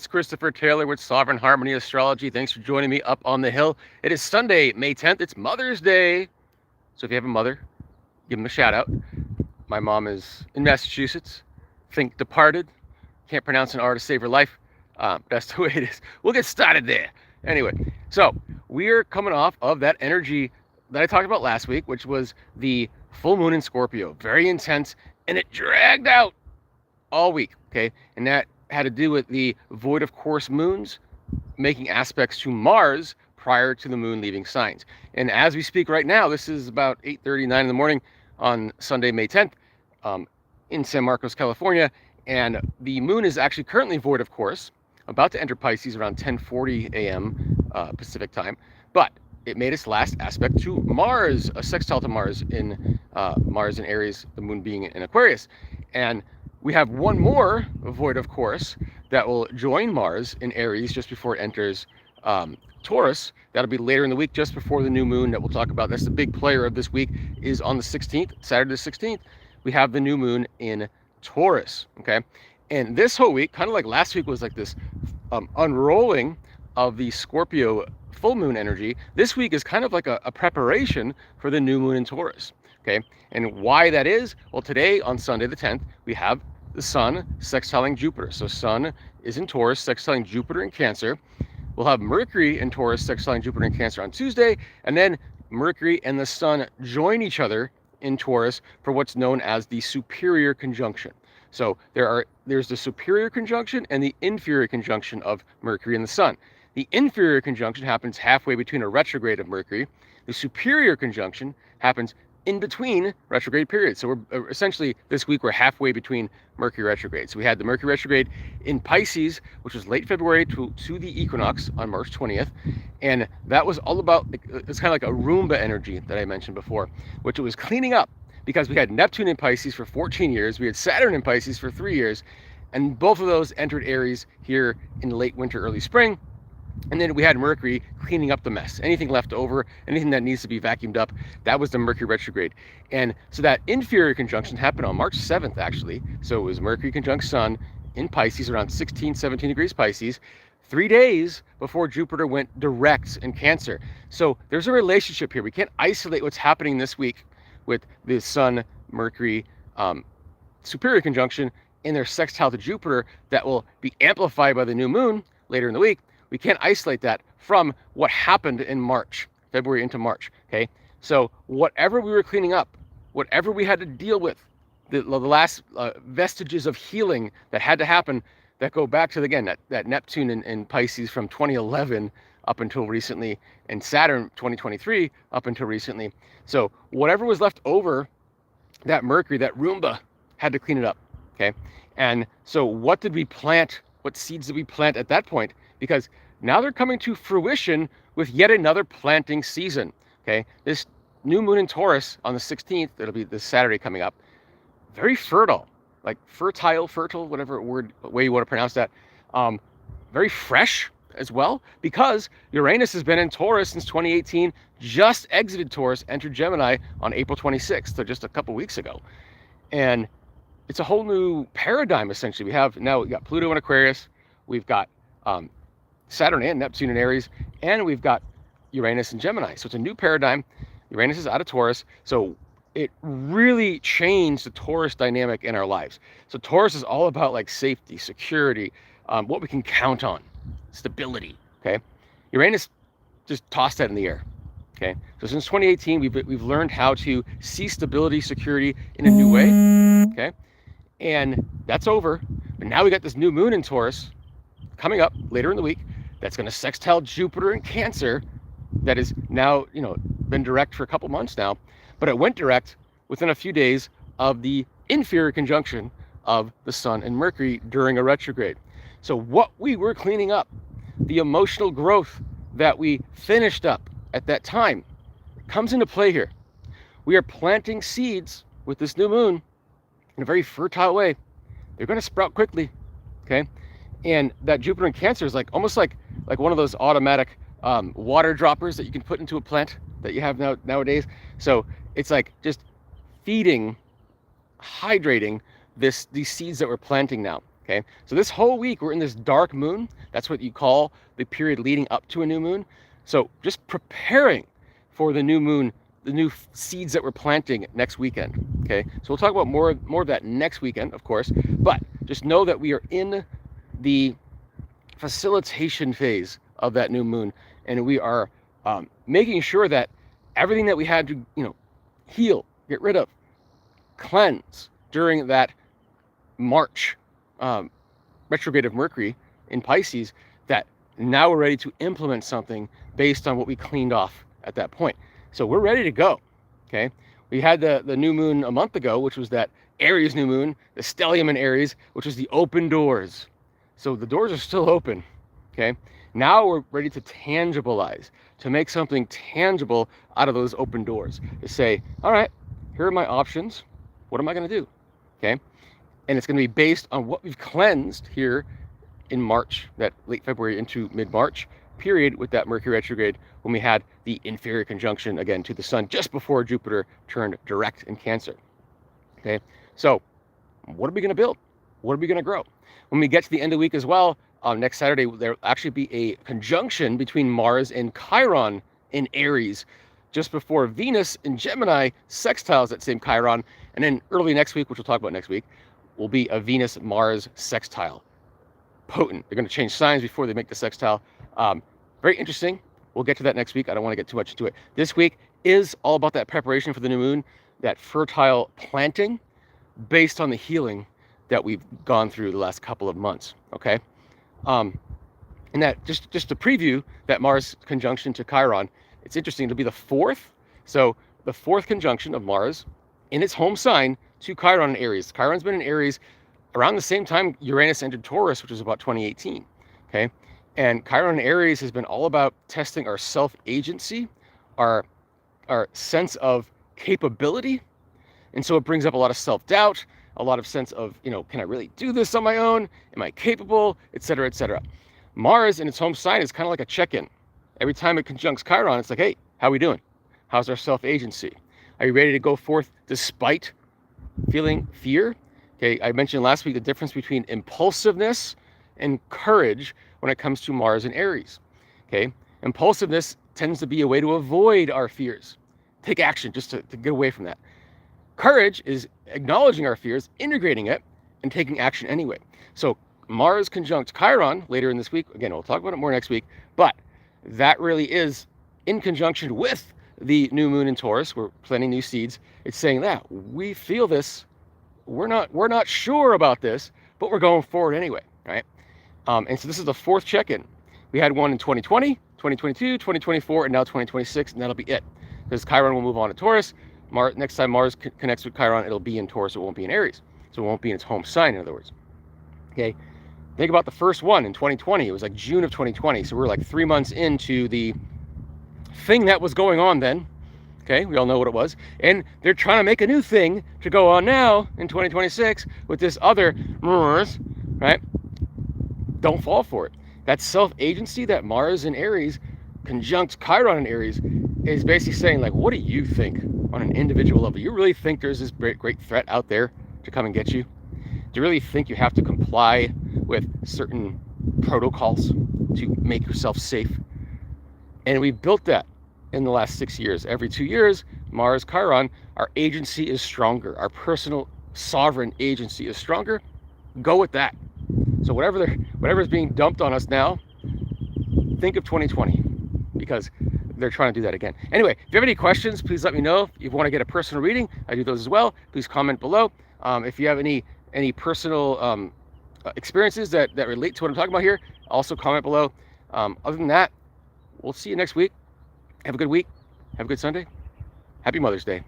Christopher Taylor with Sovereign Harmony Astrology. Thanks for joining me up on the hill. It is Sunday, May 10th. It's Mother's Day. So if you have a mother, give them a shout out. My mom is in Massachusetts. Think departed. Can't pronounce an R to save her life. That's the way it is. We'll get started there. Anyway, so we're coming off of that energy that I talked about last week, which was the full moon in Scorpio. Very intense, and it dragged out all week, okay? And that had to do with the void of course moons making aspects to Mars prior to the moon leaving signs. And as we speak right now, this is about 8:39 in the morning on Sunday, May 10th, in San Marcos, California. And the moon is actually currently void of course, about to enter Pisces around 10:40 a.m. Pacific time. But it made its last aspect to Mars, a sextile to Mars in Aries, the moon being in Aquarius. And we have one more void of course that will join Mars in Aries just before it enters Taurus. That'll be later in the week, just before the new moon that we'll talk about. That's the big player of this week, is on the 16th, Saturday the 16th. We have the new moon in Taurus, okay? And this whole week, kind of like last week was like this unrolling of the Scorpio full moon energy. This week is kind of like a preparation for the new moon in Taurus, okay? And why that is, well, today on Sunday the 10th, we have the sun sextiling Jupiter. So sun is in Taurus, sextiling Jupiter in Cancer. We'll have Mercury in Taurus sextiling Jupiter in Cancer on Tuesday, and then Mercury and the sun join each other in Taurus for what's known as the superior conjunction. So there's the superior conjunction and the inferior conjunction of Mercury and the sun. The inferior conjunction happens halfway between a retrograde of Mercury. The superior conjunction happens in between retrograde periods. So we're essentially, this week, we're halfway between Mercury retrogrades. So we had the Mercury retrograde in Pisces, which was late February to the equinox on March 20th. And that was all about, it's kind of like a Roomba energy that I mentioned before, which it was cleaning up because we had Neptune in Pisces for 14 years. We had Saturn in Pisces for 3 years. And both of those entered Aries here in late winter, early spring. And then we had Mercury cleaning up the mess. Anything left over, anything that needs to be vacuumed up, that was the Mercury retrograde. And so that inferior conjunction happened on March 7th, actually. So it was Mercury conjunct Sun in Pisces, around 16, 17 degrees Pisces, 3 days before Jupiter went direct in Cancer. So there's a relationship here. We can't isolate what's happening this week with the Sun, Mercury, superior conjunction in their sextile to Jupiter that will be amplified by the new moon later in the week. We can't isolate that from what happened in March, February into March, okay? So whatever we were cleaning up, whatever we had to deal with, the last vestiges of healing that had to happen, that go back to, again, that Neptune in Pisces from 2011 up until recently, and Saturn 2023 up until recently. So whatever was left over, that Mercury, that Roomba, had to clean it up, okay? And so what did we plant? What seeds did we plant at that point? Because now they're coming to fruition with yet another planting season, okay? This new moon in Taurus on the 16th, it'll be this Saturday coming up, very fertile, like fertile, whatever way you want to pronounce that. Very fresh as well, because Uranus has been in Taurus since 2018, just exited Taurus, entered Gemini on April 26th, so just a couple weeks ago. And it's a whole new paradigm, essentially. We got Pluto in Aquarius, we've got Saturn and Neptune in Aries, and we've got Uranus in Gemini. So it's a new paradigm. Uranus is out of Taurus, so it really changed the Taurus dynamic in our lives. So Taurus is all about like safety, security, what we can count on, stability, okay? Uranus just tossed that in the air, okay? So since 2018, we've learned how to see stability, security in a new way, okay? And that's over, but now we got this new moon in Taurus coming up later in the week that's going to sextile Jupiter in Cancer, that is now, been direct for a couple months now, but it went direct within a few days of the inferior conjunction of the Sun and Mercury during a retrograde. So what we were cleaning up, the emotional growth that we finished up at that time, comes into play here. We are planting seeds with this new moon in a very fertile way. They're going to sprout quickly, okay? And that Jupiter in Cancer is like almost like one of those automatic water droppers that you can put into a plant that you have nowadays. So it's like just feeding, hydrating these seeds that we're planting now. Okay, so this whole week we're in this dark moon. That's what you call the period leading up to a new moon. So just preparing for the new moon, the new seeds that we're planting next weekend. Okay, so we'll talk about more of that next weekend, of course. But just know that we are in the facilitation phase of that new moon, and we are making sure that everything that we had to, heal, get rid of, cleanse during that March retrograde of Mercury in Pisces, that now we're ready to implement something based on what we cleaned off at that point. So we're ready to go. Okay, we had the new moon a month ago, which was that Aries new moon, the stellium in Aries, which was the open doors. So the doors are still open. Okay, now we're ready to tangibilize, to make something tangible out of those open doors, to say, all right, here are my options. What am I going to do? Okay, and it's going to be based on what we've cleansed here in March, that late February into mid-March period with that Mercury retrograde, when we had the inferior conjunction again to the sun just before Jupiter turned direct in Cancer. Okay, so what are we going to build? What are we going to grow? When we get to the end of the week as well, next Saturday, there'll actually be a conjunction between Mars and Chiron in Aries, just before Venus in Gemini sextiles that same Chiron. And then early next week, which we'll talk about next week, will be a Venus-Mars sextile. Potent. They're going to change signs before they make the sextile. Very interesting. We'll get to that next week. I don't want to get too much into it. This week is all about that preparation for the new moon, that fertile planting based on the healing that we've gone through the last couple of months. Okay. And that just to preview that Mars conjunction to Chiron, it's interesting. It'll be the fourth. So the fourth conjunction of Mars in its home sign to Chiron in Aries. Chiron's been in Aries around the same time Uranus entered Taurus, which was about 2018. Okay. And Chiron in Aries has been all about testing our self-agency, our sense of capability. And so it brings up a lot of self-doubt, a lot of sense of, can I really do this on my own? Am I capable? Et cetera, et cetera. Mars in its home sign is kind of like a check-in. Every time it conjuncts Chiron, it's like, hey, how are we doing? How's our self-agency? Are you ready to go forth despite feeling fear? Okay, I mentioned last week the difference between impulsiveness and courage when it comes to Mars and Aries. Okay, impulsiveness tends to be a way to avoid our fears. Take action just to get away from that. Courage is acknowledging our fears, integrating it, and taking action anyway. So Mars conjunct Chiron later in this week. Again, we'll talk about it more next week, but that really is in conjunction with the new moon in Taurus. We're planting new seeds. It's saying that we feel this. We're not sure about this, but we're going forward anyway, right? And so this is the fourth check-in. We had one in 2020, 2022, 2024, and now 2026, and that'll be it. Because Chiron will move on to Taurus. Next time Mars connects with Chiron, it'll be in Taurus. It won't be in Aries. So it won't be in its home sign, in other words. Okay. Think about the first one in 2020. It was like June of 2020. So we're like 3 months into the thing that was going on then. Okay, we all know what it was. And they're trying to make a new thing to go on now in 2026 with this other Mars, right? Don't fall for it. That self-agency that Mars in Aries conjunct Chiron in Aries is basically saying, like, what do you think on an individual level? You really think there's this great threat out there to come and get you? Do you really think you have to comply with certain protocols to make yourself safe? And we built that in the last 6 years. Every 2 years, Mars, Chiron, our agency is stronger. Our personal sovereign agency is stronger. Go with that. So whatever is being dumped on us now, think of 2020, because they're trying to do that again. Anyway, if you have any questions, please let me know. If you want to get a personal reading, I do those as well. Please comment below. If you have any personal experiences that relate to what I'm talking about here, also comment below. Other than that, we'll see you next week. Have a good week. Have a good Sunday. Happy Mother's Day.